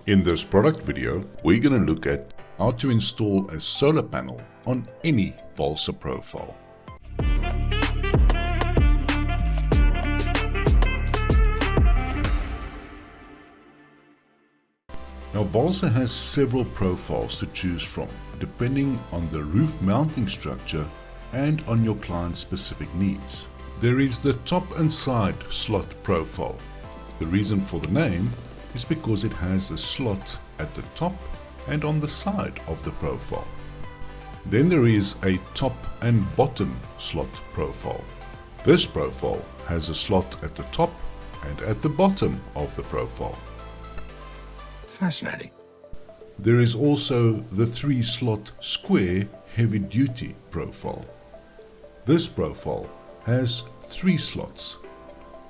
In this product video, we're going to look at how to install a solar panel on any Valsa profile. Now Valsa has several profiles to choose from depending on the roof mounting structure and on your client's specific needs. There is the top and side slot profile. The reason for the name is because it has a slot at the top and on the side of the profile. Then there is a top and bottom slot profile. This profile has a slot at the top and at the bottom of the profile. Fascinating. There is also the 3-slot square heavy-duty profile. This profile has 3 slots.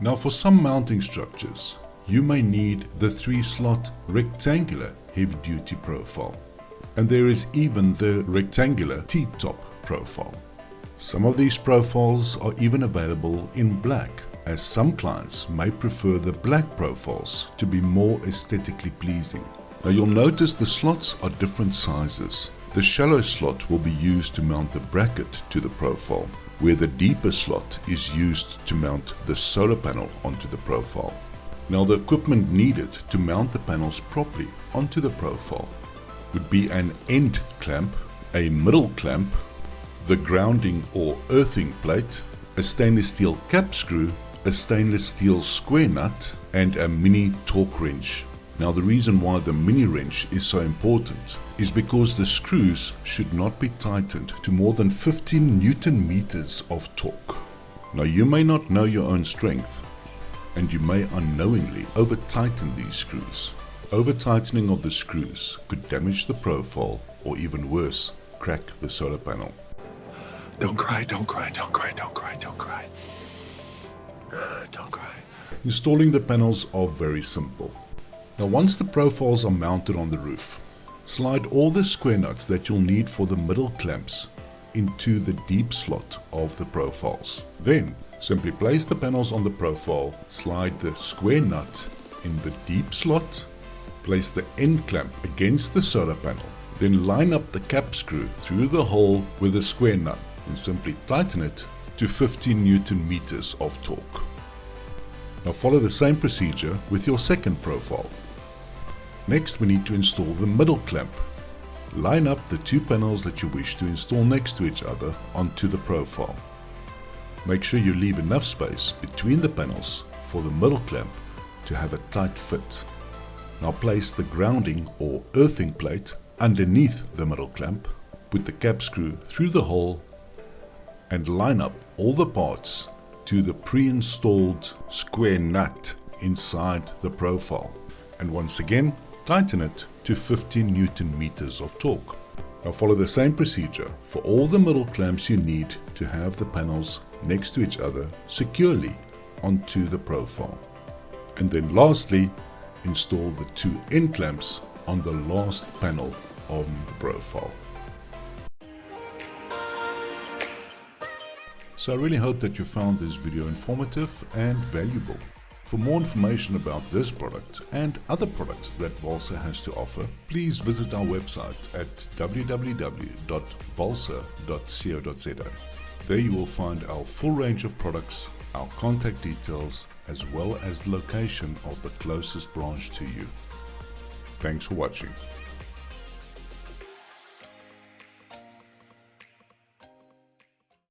Now for some mounting structures, you may need the 3-slot rectangular heavy-duty profile. And there is even the rectangular T-top profile. Some of these profiles are even available in black, as some clients may prefer the black profiles to be more aesthetically pleasing. Now you'll notice the slots are different sizes. The shallow slot will be used to mount the bracket to the profile, where the deeper slot is used to mount the solar panel onto the profile. Now the equipment needed to mount the panels properly onto the profile would be an end clamp, a middle clamp, the grounding or earthing plate, a stainless steel cap screw, a stainless steel square nut, and a mini torque wrench. Now the reason why the mini wrench is so important is because the screws should not be tightened to more than 15 Newton meters of torque. Now you may not know your own strength, and you may unknowingly over-tighten these screws. Over-tightening of the screws could damage the profile, or even worse, crack the solar panel. Don't cry, don't cry, don't cry, don't cry, don't cry. Don't cry. Installing the panels are very simple. Now once the profiles are mounted on the roof, slide all the square nuts that you'll need for the middle clamps into the deep slot of the profiles. Then simply place the panels on the profile, slide the square nut in the deep slot, place the end clamp against the solar panel, then line up the cap screw through the hole with the square nut and simply tighten it to 15 Newton meters of torque. Now follow the same procedure with your second profile. Next we need to install the middle clamp. Line up the 2 panels that you wish to install next to each other onto the profile. Make sure you leave enough space between the panels for the middle clamp to have a tight fit. Now place the grounding or earthing plate underneath the middle clamp, put the cap screw through the hole and line up all the parts to the pre-installed square nut inside the profile. And once again, tighten it to 15 Newton meters of torque. Now follow the same procedure for all the middle clamps you need to have the panels next to each other securely onto the profile. And then lastly, install the 2 end clamps on the last panel on the profile. So I really hope that you found this video informative and valuable. For more information about this product and other products that Valsa has to offer, please visit our website at www.valsa.co.za. There you will find our full range of products, our contact details, as well as the location of the closest branch to you. Thanks for watching.